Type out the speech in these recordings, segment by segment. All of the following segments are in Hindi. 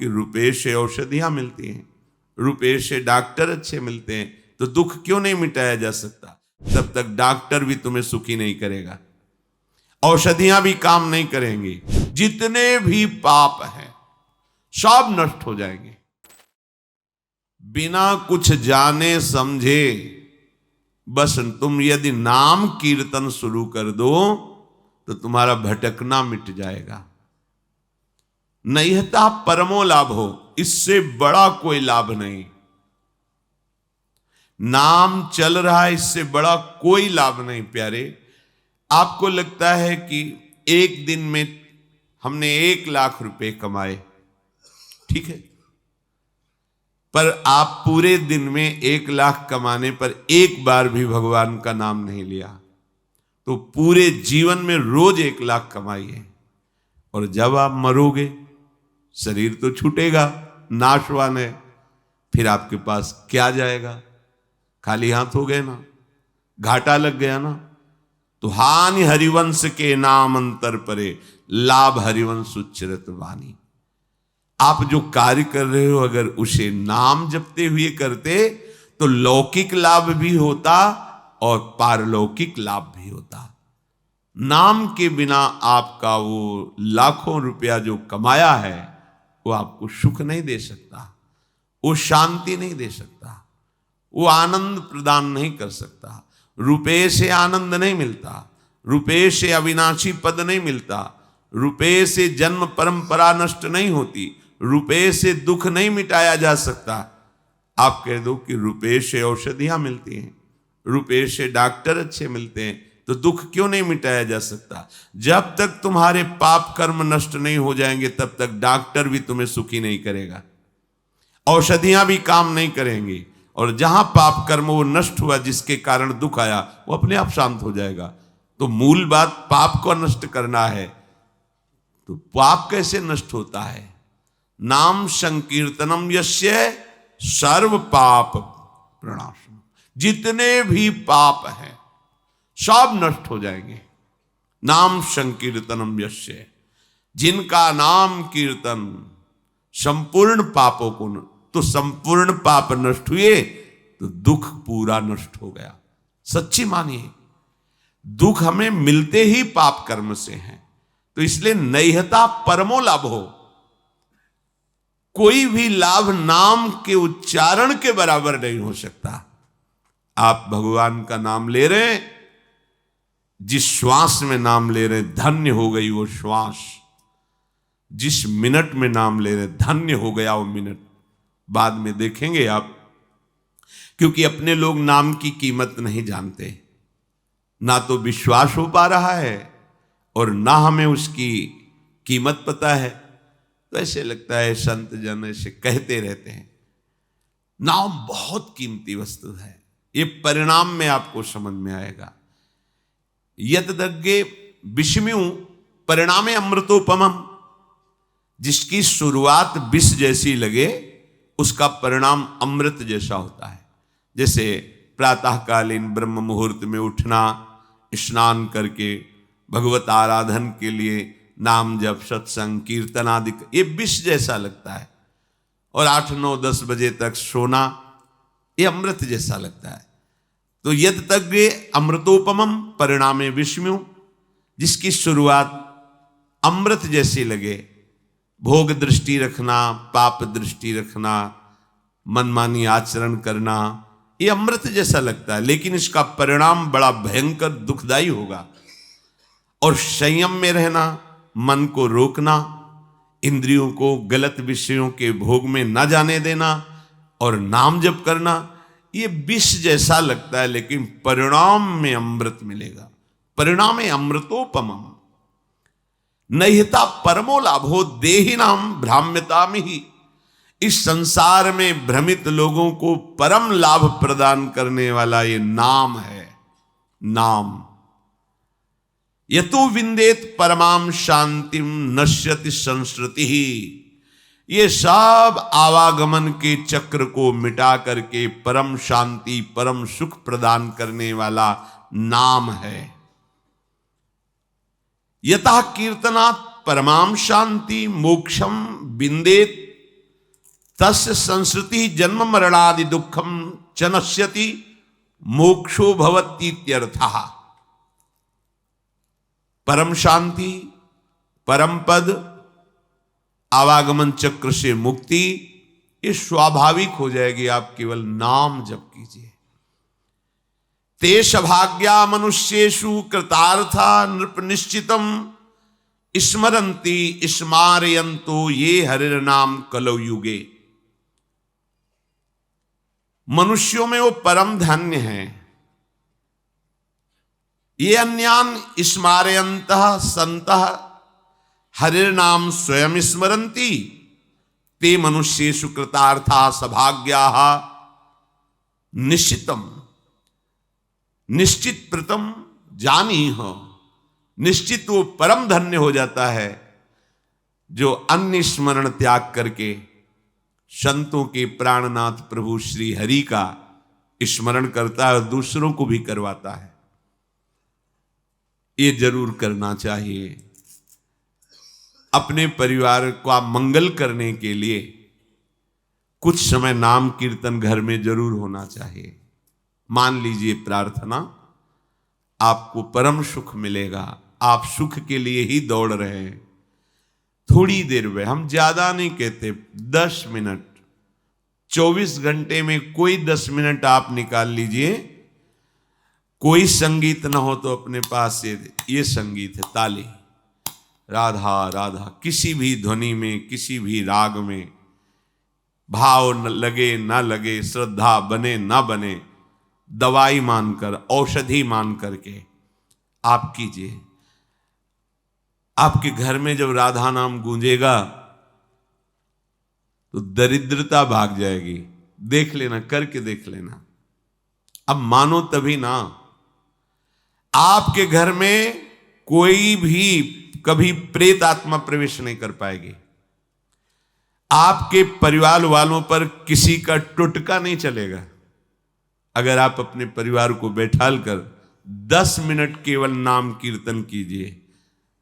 कि रुपए से औषधियां मिलती हैं, रुपए से डॉक्टर अच्छे मिलते हैं, तो दुख क्यों नहीं मिटाया जा सकता? तब तक डॉक्टर भी तुम्हें सुखी नहीं करेगा, औषधियां भी काम नहीं करेंगी। जितने भी पाप हैं सब नष्ट हो जाएंगे। बिना कुछ जाने समझे बस तुम यदि नाम कीर्तन शुरू कर दो तो तुम्हारा भटकना मिट जाएगा। नैहता परमो लाभ हो, इससे बड़ा कोई लाभ नहीं। नाम चल रहा है, इससे बड़ा कोई लाभ नहीं। प्यारे, आपको लगता है कि एक दिन में हमने 1,00,000 रुपए कमाए, ठीक है, पर आप पूरे दिन में 1,00,000 कमाने पर एक बार भी भगवान का नाम नहीं लिया, तो पूरे जीवन में रोज 1,00,000 कमाइए, और जब आप मरोगे शरीर तो छूटेगा, नाशवान है, फिर आपके पास क्या जाएगा? खाली हाथ हो गए ना, घाटा लग गया ना। तो हानि हरिवंश के नाम अंतर परे, लाभ हरिवंश उच्चरत वाणी। आप जो कार्य कर रहे हो अगर उसे नाम जपते हुए करते तो लौकिक लाभ भी होता और पारलौकिक लाभ भी होता। नाम के बिना आपका वो लाखों रुपया जो कमाया है वो आपको सुख नहीं दे सकता, वो शांति नहीं दे सकता, वो आनंद प्रदान नहीं कर सकता। रुपए से आनंद नहीं मिलता, रुपए से अविनाशी पद नहीं मिलता, रुपए से जन्म परंपरा नष्ट नहीं होती, रुपए से दुख नहीं मिटाया जा सकता। आप कह दो कि रुपए से औषधियां मिलती हैं, रुपए से डॉक्टर अच्छे मिलते हैं, तो दुख क्यों नहीं मिटाया जा सकता? जब तक तुम्हारे पाप कर्म नष्ट नहीं हो जाएंगे तब तक डॉक्टर भी तुम्हें सुखी नहीं करेगा, औषधियां भी काम नहीं करेंगी, और जहां पाप कर्म वो नष्ट हुआ जिसके कारण दुख आया वो अपने आप शांत हो जाएगा। तो मूल बात पाप को नष्ट करना है। तो पाप कैसे नष्ट होता है? नाम संकीर्तनम यस्य सर्व पाप प्रणाशम। जितने भी पाप हैं सब नष्ट हो जाएंगे। नाम संकीर्तनम यस्य, जिनका नाम कीर्तन संपूर्ण पापों को, तो संपूर्ण पाप नष्ट हुए तो दुख पूरा नष्ट हो गया। सच्ची मानिए, दुख हमें मिलते ही पाप कर्म से हैं, तो इसलिए नैहता परमो लाभ हो। कोई भी लाभ नाम के उच्चारण के बराबर नहीं हो सकता। आप भगवान का नाम ले रहे हैं, जिस श्वास में नाम ले रहे, धन्य हो गई वो श्वास। जिस मिनट में नाम ले रहे, धन्य हो गया वो मिनट। बाद में देखेंगे आप, क्योंकि अपने लोग नाम की कीमत नहीं जानते, ना तो विश्वास हो पा रहा है और ना हमें उसकी कीमत पता है। तो ऐसे लगता है संत जन ऐसे कहते रहते हैं। नाम बहुत कीमती वस्तु है, ये परिणाम में आपको समझ में आएगा। यद्दग्गे विषम्यु परिणामे अमृतोपमम, जिसकी शुरुआत विष जैसी लगे उसका परिणाम अमृत जैसा होता है। जैसे प्रातःकालीन ब्रह्म मुहूर्त में उठना, स्नान करके भगवत आराधन के लिए नाम जप सत्संग कीर्तन आदि, ये विष जैसा लगता है। और 8, 9, 10 बजे तक सोना, ये अमृत जैसा लगता है। तो यद तक अमृतोपमम परिणामे विषम्यु, जिसकी शुरुआत अमृत जैसी लगे, भोग दृष्टि रखना, पाप दृष्टि रखना, मनमानी आचरण करना, ये अमृत जैसा लगता है, लेकिन इसका परिणाम बड़ा भयंकर दुखदाई होगा। और संयम में रहना, मन को रोकना, इंद्रियों को गलत विषयों के भोग में न जाने देना और नाम जप करना, ये विष जैसा लगता है, लेकिन परिणाम में अमृत मिलेगा। परिणाम अमृतोपमम। नैहता परमो लाभो देहि नाम भ्राम्यता में ही, इस संसार में भ्रमित लोगों को परम लाभ प्रदान करने वाला ये नाम है। नाम यतो विंदेत परमाम शांतिम नश्यति संस्कृति ही, ये सब आवागमन के चक्र को मिटा करके परम शांति परम सुख प्रदान करने वाला नाम है। यतः कीर्तनात् परमाम शांति मोक्षम विंदेत तस्य संसृति जन्म मरणादि दुखम च नश्यति मोक्षो भवतीत्यर्थः। परम शांति, परम पद, आवागमन चक्र से मुक्ति, ये स्वाभाविक हो जाएगी। आप केवल नाम जप कीजिए। तेष भाग्या मनुष्येषु कृतार्था नृप निश्चितम स्मरन्ति स्मारयन्तो ये हरिर्नाम कलौ युगे। मनुष्यों में वो परम धन्य है। ये अन्यान स्मारयन्तः सन्तः हरिर्नाम स्वयं स्मरन्ति ते मनुष्येषु कृतार्था सभाग्याः निश्चितम। निश्चित प्रतम जानी हो, निश्चित वो परम धन्य हो जाता है जो अन्य स्मरण त्याग करके संतों के प्राणनाथ प्रभु श्री हरि का स्मरण करता है और दूसरों को भी करवाता है। ये जरूर करना चाहिए। अपने परिवार का मंगल करने के लिए कुछ समय नाम कीर्तन घर में जरूर होना चाहिए। मान लीजिए प्रार्थना, आपको परम सुख मिलेगा। आप सुख के लिए ही दौड़ रहे हैं। थोड़ी देर में, हम ज्यादा नहीं कहते, 10 मिनट, 24 घंटे में कोई 10 मिनट आप निकाल लीजिए। कोई संगीत ना हो तो अपने पास ये संगीत है, ताली, राधा राधा, किसी भी ध्वनि में, किसी भी राग में, भाव लगे ना लगे, श्रद्धा बने ना बने, दवाई मानकर, औषधि मान करके आप कीजिए। आपके घर में जब राधा नाम गूंजेगा तो दरिद्रता भाग जाएगी। देख लेना, करके देख लेना। अब मानो तभी ना। आपके घर में कोई भी कभी प्रेत आत्मा प्रवेश नहीं कर पाएगी। आपके परिवार वालों पर किसी का टुटका नहीं चलेगा। अगर आप अपने परिवार को बैठाल कर 10 मिनट केवल नाम कीर्तन कीजिए।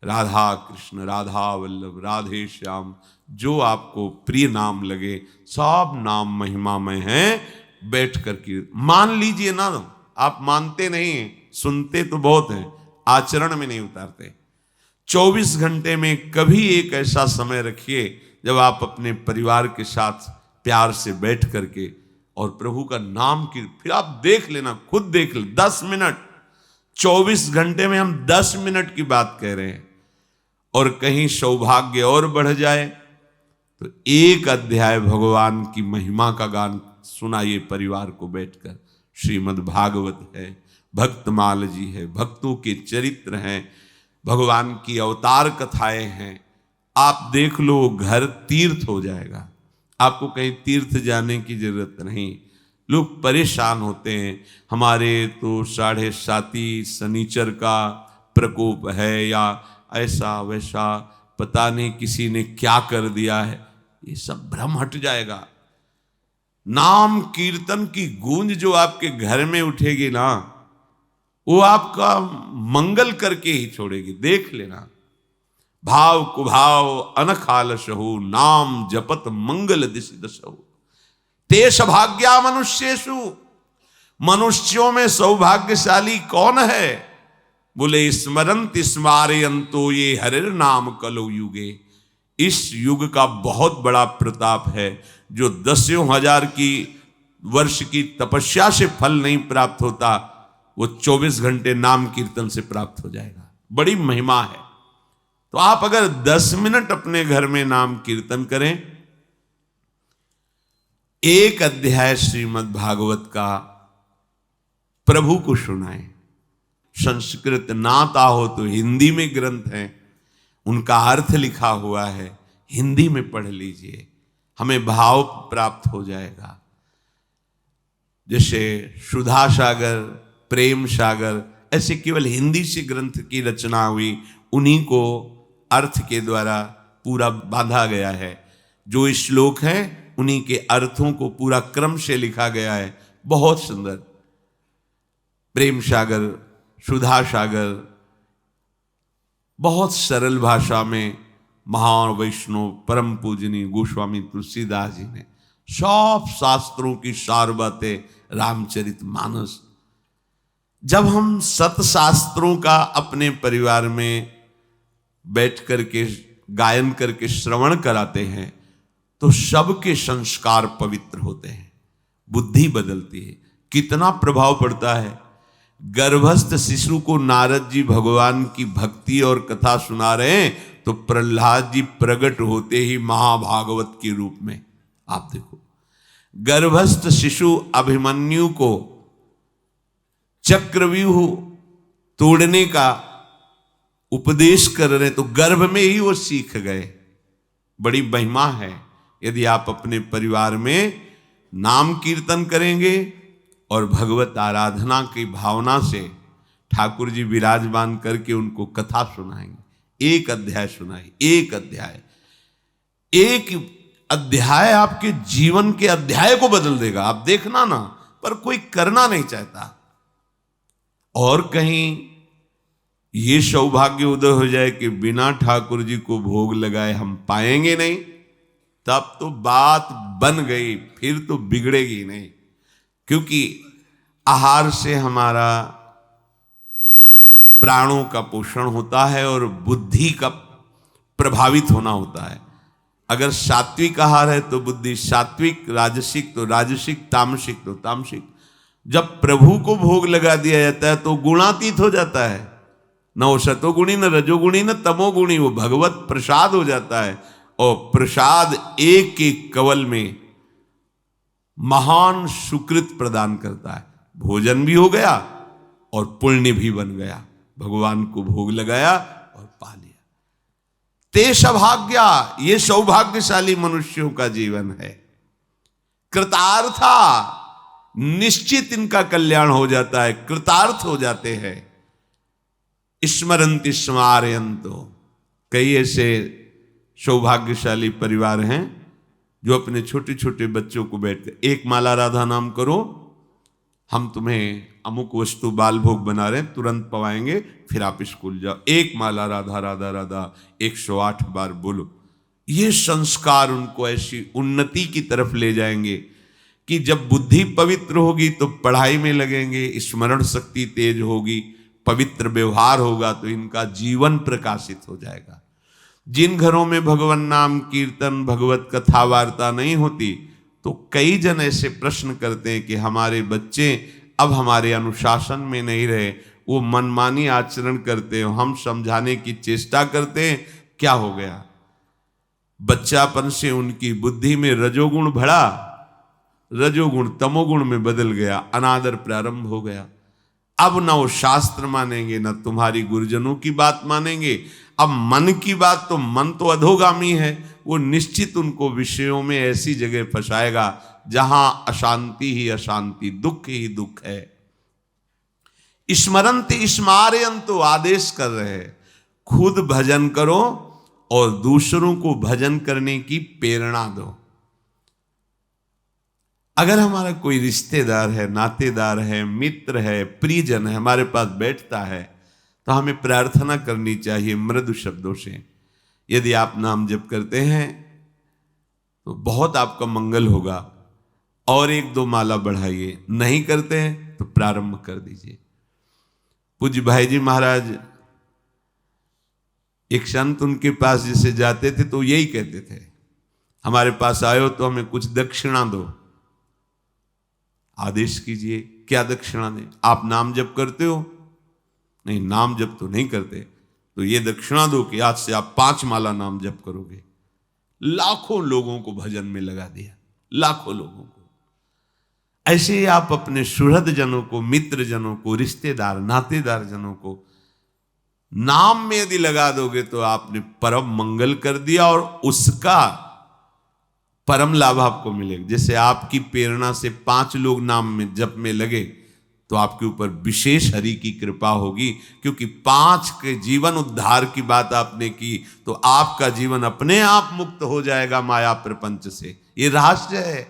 राधा कृष्ण, राधा वल्लभ, राधे श्याम, जो आपको प्रिय नाम लगे, सब नाम महिमामय हैं। बैठ कर के मान लीजिए ना। आप मानते नहीं, सुनते तो बहुत हैं, आचरण में नहीं उतारते। 24 घंटे में कभी एक ऐसा समय रखिए जब आप अपने परिवार के साथ प्यार से बैठ करके और प्रभु का नाम की, फिर आप देख लेना, खुद देख ले। 10 मिनट, 24 घंटे में हम 10 मिनट की बात कह रहे हैं। और कहीं सौभाग्य और बढ़ जाए तो एक अध्याय भगवान की महिमा का गान सुनाइए परिवार को बैठकर। श्रीमद् भागवत है, भक्तमाल जी है, भक्तों के चरित्र हैं, भगवान की अवतार कथाएं हैं। आप देख लो, घर तीर्थ हो जाएगा। आपको कहीं तीर्थ जाने की जरूरत नहीं। लोग परेशान होते हैं, हमारे तो 7.5 शनिचर का प्रकोप है, या ऐसा वैसा, पता नहीं किसी ने क्या कर दिया है। ये सब भ्रम हट जाएगा। नाम कीर्तन की गूंज जो आपके घर में उठेगी ना, वो आपका मंगल करके ही छोड़ेगी। देख लेना। भाव कुभाव अनखालसहु, नाम जपत मंगल दिशि दसहु। तेष भाग्या मनुष्येषु, मनुष्यों में सौभाग्यशाली कौन है? बोले स्मरंत स्मारयन्तो ये हरिर नाम कलौ युगे। इस युग का बहुत बड़ा प्रताप है जो 10,000 की वर्ष की तपस्या से फल नहीं प्राप्त होता, वो 24 घंटे नाम कीर्तन से प्राप्त हो जाएगा। बड़ी महिमा है। तो आप अगर 10 मिनट अपने घर में नाम कीर्तन करें, एक अध्याय श्रीमद् भागवत का प्रभु को सुनाएं। संस्कृत ना आता हो तो हिंदी में ग्रंथ हैं, उनका अर्थ लिखा हुआ है, हिंदी में पढ़ लीजिए, हमें भाव प्राप्त हो जाएगा। जैसे सुधा सागर, प्रेम सागर, ऐसे केवल हिंदी से ग्रंथ की रचना हुई, उन्हीं को अर्थ के द्वारा पूरा बांधा गया है। जो श्लोक हैं उन्हीं के अर्थों को पूरा क्रम से लिखा गया है। बहुत सुंदर। प्रेम सागर, सुधा सागर, बहुत सरल भाषा में महान वैष्णव परम पूजनीय गोस्वामी तुलसीदास जी ने सब शास्त्रों की सार बातें रामचरितमानस। जब हम सतशास्त्रों का अपने परिवार में बैठ करके गायन करके श्रवण कराते हैं तो सबके संस्कार पवित्र होते हैं, बुद्धि बदलती है। कितना प्रभाव पड़ता है। गर्भस्थ शिशु को नारद जी भगवान की भक्ति और कथा सुना रहे हैं तो प्रहलाद जी प्रकट होते ही महाभागवत के रूप में, आप देखो, गर्भस्थ शिशु अभिमन्यु को चक्रव्यूह तोड़ने का उपदेश कर रहे तो गर्भ में ही वो सीख गए। बड़ी महिमा है। यदि आप अपने परिवार में नाम कीर्तन करेंगे और भगवत आराधना की भावना से ठाकुर जी विराजमान करके उनको कथा सुनाएंगे, एक अध्याय सुनाए, एक अध्याय आपके जीवन के अध्याय को बदल देगा। आप देखना ना, पर कोई करना नहीं चाहता। और कहीं ये सौभाग्य उदय हो जाए कि बिना ठाकुर जी को भोग लगाए हम पाएंगे नहीं, तब तो बात बन गई, फिर तो बिगड़ेगी नहीं। क्योंकि आहार से हमारा प्राणों का पोषण होता है और बुद्धि का प्रभावित होना होता है। अगर सात्विक आहार है तो बुद्धि सात्विक, राजसिक तो राजसिक, तामसिक तो तामसिक। जब प्रभु को भोग लगा दिया जाता है तो गुणातीत हो जाता है, न वो सतोगुणी, न रजोगुणी, न तमोगुणी, वो भगवत प्रसाद हो जाता है। और प्रसाद एक एक कवल में महान सुकृत प्रदान करता है। भोजन भी हो गया और पुण्य भी बन गया। भगवान को भोग लगाया और पा लिया। ते सौभाग्या, ये सौभाग्यशाली मनुष्यों का जीवन है। कृतार्था, निश्चित इनका कल्याण हो जाता है, कृतार्थ हो जाते हैं। स्मरन्ति स्मारयन्तो, कई ऐसे सौभाग्यशाली परिवार हैं जो अपने छोटे छोटे बच्चों को बैठकर एक माला राधा नाम करो, हम तुम्हें अमुक वस्तु बाल भोग बना रहे हैं, तुरंत पवाएंगे, फिर आप स्कूल जाओ। एक माला राधा राधा राधा 108 बार बोलो। ये संस्कार उनको ऐसी उन्नति की तरफ ले जाएंगे कि जब बुद्धि पवित्र होगी तो पढ़ाई में लगेंगे, स्मरण शक्ति तेज होगी, पवित्र व्यवहार होगा तो इनका जीवन प्रकाशित हो जाएगा। जिन घरों में भगवान नाम कीर्तन, भगवत कथा वार्ता नहीं होती तो कई जन ऐसे प्रश्न करते हैं कि हमारे बच्चे अब हमारे अनुशासन में नहीं रहे, वो मनमानी आचरण करते हैं, हम समझाने की चेष्टा करते हैं, क्या हो गया? बच्चापन से उनकी बुद्धि में रजोगुण बढ़ा, रजोगुण तमोगुण में बदल गया, अनादर प्रारंभ हो गया। अब ना वो शास्त्र मानेंगे, ना तुम्हारी गुरुजनों की बात मानेंगे। अब मन की बात, तो मन तो अधोगामी है, वो निश्चित उनको विषयों में ऐसी जगह फंसाएगा जहां अशांति ही अशांति, दुख ही दुख है। स्मरन्ति स्मारयन्तु, आदेश कर रहे हैं, खुद भजन करो और दूसरों को भजन करने की प्रेरणा दो। अगर हमारा कोई रिश्तेदार है, नातेदार है, मित्र है, प्रियजन है, हमारे पास बैठता है तो हमें प्रार्थना करनी चाहिए मृदु शब्दों से। यदि आप नाम जप करते हैं तो बहुत आपका मंगल होगा, और 1-2 माला बढ़ाइए। नहीं करते हैं तो प्रारंभ कर दीजिए। पूज्य भाई जी महाराज, एक संत उनके पास जैसे जाते थे तो यही कहते थे, हमारे पास आए हो तो हमें कुछ दक्षिणा दो। आदेश कीजिए, क्या दक्षिणा दें? आप नाम जप करते हो? नहीं, नाम जप तो नहीं करते, तो ये दक्षिणा दो कि आज से आप 5 माला नाम जप करोगे। लाखों लोगों को भजन में लगा दिया, लाखों लोगों को। ऐसे ही आप अपने सुहृद जनों को, मित्र जनों को, रिश्तेदार नातेदार जनों को नाम में यदि लगा दोगे तो आपने परम मंगल कर दिया और उसका परम लाभ आपको मिलेगा। जैसे आपकी प्रेरणा से 5 लोग नाम में जप में लगे तो आपके ऊपर विशेष हरि की कृपा होगी, क्योंकि 5 के जीवन उद्धार की बात आपने की तो आपका जीवन अपने आप मुक्त हो जाएगा माया प्रपंच से। ये रहस्य है।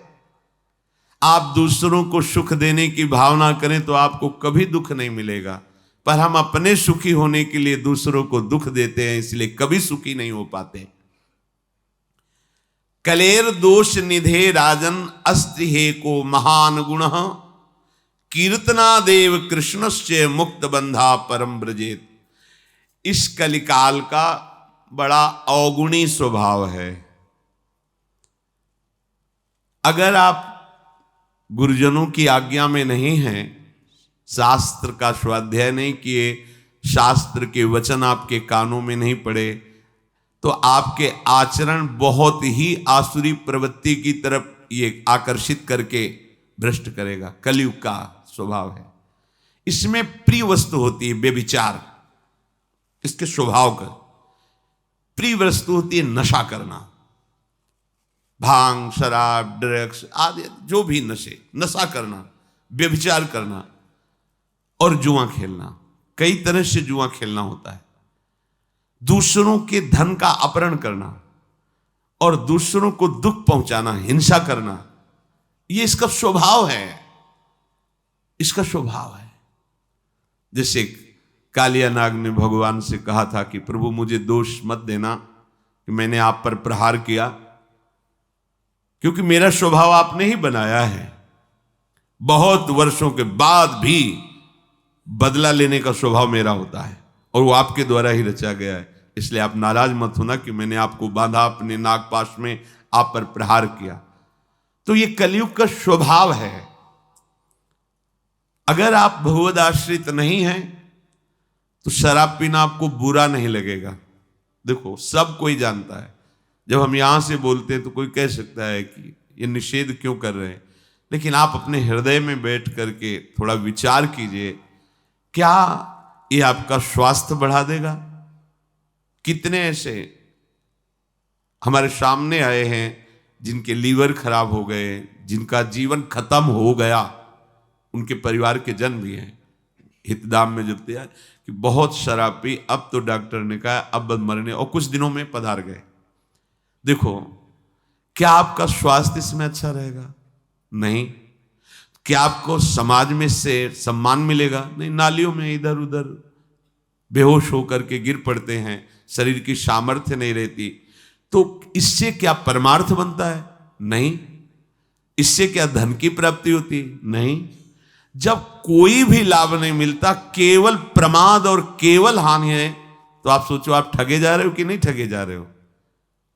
आप दूसरों को सुख देने की भावना करें तो आपको कभी दुख नहीं मिलेगा, पर हम अपने सुखी होने के लिए दूसरों को दुख देते हैं, इसलिए कभी सुखी नहीं हो पाते। कलेर दोष निधे राजन अस्ति हे को महान गुण कीर्तना देव कृष्णस्य मुक्त बंधा परम ब्रजेत। इस कलिकाल का बड़ा अवगुणी स्वभाव है। अगर आप गुरुजनों की आज्ञा में नहीं हैं, शास्त्र का स्वाध्याय नहीं किए, शास्त्र के वचन आपके कानों में नहीं पड़े, तो आपके आचरण बहुत ही आसुरी प्रवृत्ति की तरफ ये आकर्षित करके भ्रष्ट करेगा। कलयुग का स्वभाव है। इसमें प्रिय वस्तु होती है व्यभिचार, इसके स्वभाव का। प्रिय वस्तु होती है नशा करना, भांग, शराब, ड्रग्स आदि जो भी नशा करना, व्यभिचार करना और जुआ खेलना। कई तरह से जुआ खेलना होता है। दूसरों के धन का अपहरण करना और दूसरों को दुख पहुंचाना, हिंसा करना, ये इसका स्वभाव है। इसका स्वभाव है। जैसे कालिया नाग ने भगवान से कहा था कि प्रभु मुझे दोष मत देना कि मैंने आप पर प्रहार किया, क्योंकि मेरा स्वभाव आपने ही बनाया है। बहुत वर्षों के बाद भी बदला लेने का स्वभाव मेरा होता है और वो आपके द्वारा ही रचा गया है। इसलिए आप नाराज मत होना कि मैंने आपको बांधा अपने नागपाश में, आप पर प्रहार किया। तो ये कलयुग का स्वभाव है। अगर आप भगवद आश्रित नहीं हैं तो शराब पीना आपको बुरा नहीं लगेगा। देखो, सब कोई जानता है। जब हम यहां से बोलते हैं तो कोई कह सकता है कि ये निषेध क्यों कर रहे हैं, लेकिन आप अपने हृदय में बैठ करके थोड़ा विचार कीजिए, क्या ये आपका स्वास्थ्य बढ़ा देगा? कितने ऐसे हमारे सामने आए हैं जिनके लीवर खराब हो गए, जिनका जीवन खत्म हो गया, उनके परिवार के जन भी हैं। हितदाम में जब दिया कि बहुत शराब पी, अब तो डॉक्टर ने कहा अब मरने, और कुछ दिनों में पधार गए। देखो, क्या आपका स्वास्थ्य इसमें अच्छा रहेगा? नहीं। क्या आपको समाज में से सम्मान मिलेगा? नहीं। नालियों में इधर उधर बेहोश होकर के गिर पड़ते हैं, शरीर की सामर्थ्य नहीं रहती। तो इससे क्या परमार्थ बनता है? नहीं। इससे क्या धन की प्राप्ति होती? नहीं। जब कोई भी लाभ नहीं मिलता, केवल प्रमाद और केवल हानि है, तो आप सोचो आप ठगे जा रहे हो कि नहीं ठगे जा रहे हो।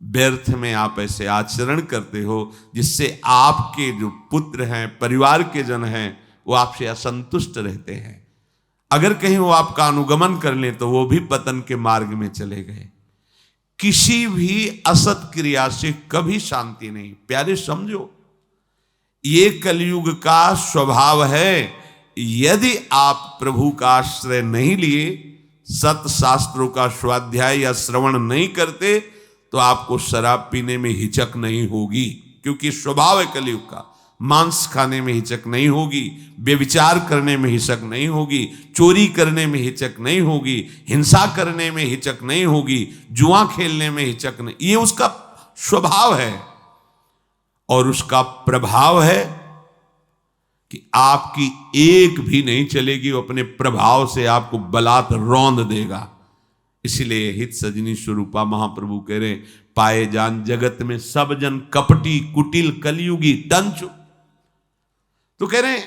व्यर्थ में आप ऐसे आचरण करते हो जिससे आपके जो पुत्र हैं, परिवार के जन हैं, वो आपसे असंतुष्ट रहते हैं। अगर कहीं वो आपका अनुगमन कर लें तो वो भी पतन के मार्ग में चले गए। किसी भी असत क्रिया से कभी शांति नहीं। प्यारे समझो, ये कलयुग का स्वभाव है। यदि आप प्रभु का आश्रय नहीं लिए, सत शास्त्रों का स्वाध्याय या श्रवण नहीं करते, तो आपको शराब पीने में हिचक नहीं होगी, क्योंकि स्वभाव है कलयुग का। मांस खाने में हिचक नहीं होगी, व्यभिचार करने में हिचक नहीं होगी, चोरी करने में हिचक नहीं होगी, हिंसा करने में हिचक नहीं होगी, जुआ खेलने में हिचक नहीं। ये उसका स्वभाव है और उसका प्रभाव है कि आपकी एक भी नहीं चलेगी, वो अपने प्रभाव से आपको बलात् रौंद देगा। इसलिए हित सजनी स्वरूपा महाप्रभु कह रहे, पाए जान जगत में सब जन कपटी कुटिल कलयुगी टंचु। तो कह रहे,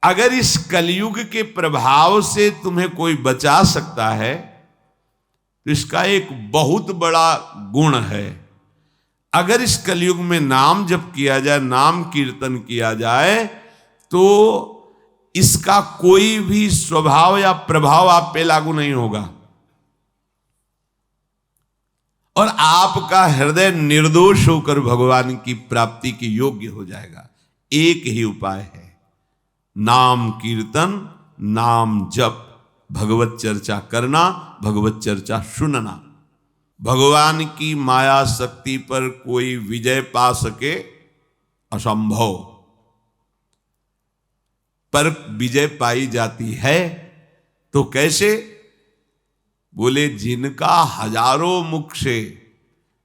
अगर इस कलयुग के प्रभाव से तुम्हें कोई बचा सकता है तो इसका एक बहुत बड़ा गुण है। अगर इस कलयुग में नाम जप किया जाए, नाम कीर्तन किया जाए, तो इसका कोई भी स्वभाव या प्रभाव आप पे लागू नहीं होगा और आपका हृदय निर्दोष होकर भगवान की प्राप्ति के योग्य हो जाएगा। एक ही उपाय है, नाम कीर्तन, नाम जप, भगवत चर्चा करना, भगवत चर्चा सुनना। भगवान की माया शक्ति पर कोई विजय पा सके असंभव, पर विजय पाई जाती है तो कैसे? बोले, जिनका हजारों मुख से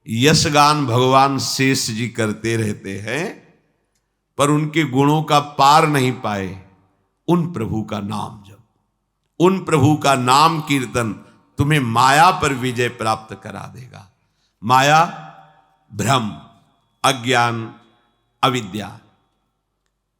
यशगान भगवान शेष जी करते रहते हैं पर उनके गुणों का पार नहीं पाए, उन प्रभु का नाम जप, उन प्रभु का नाम कीर्तन तुम्हें माया पर विजय प्राप्त करा देगा। माया भ्रम, अज्ञान, अविद्या।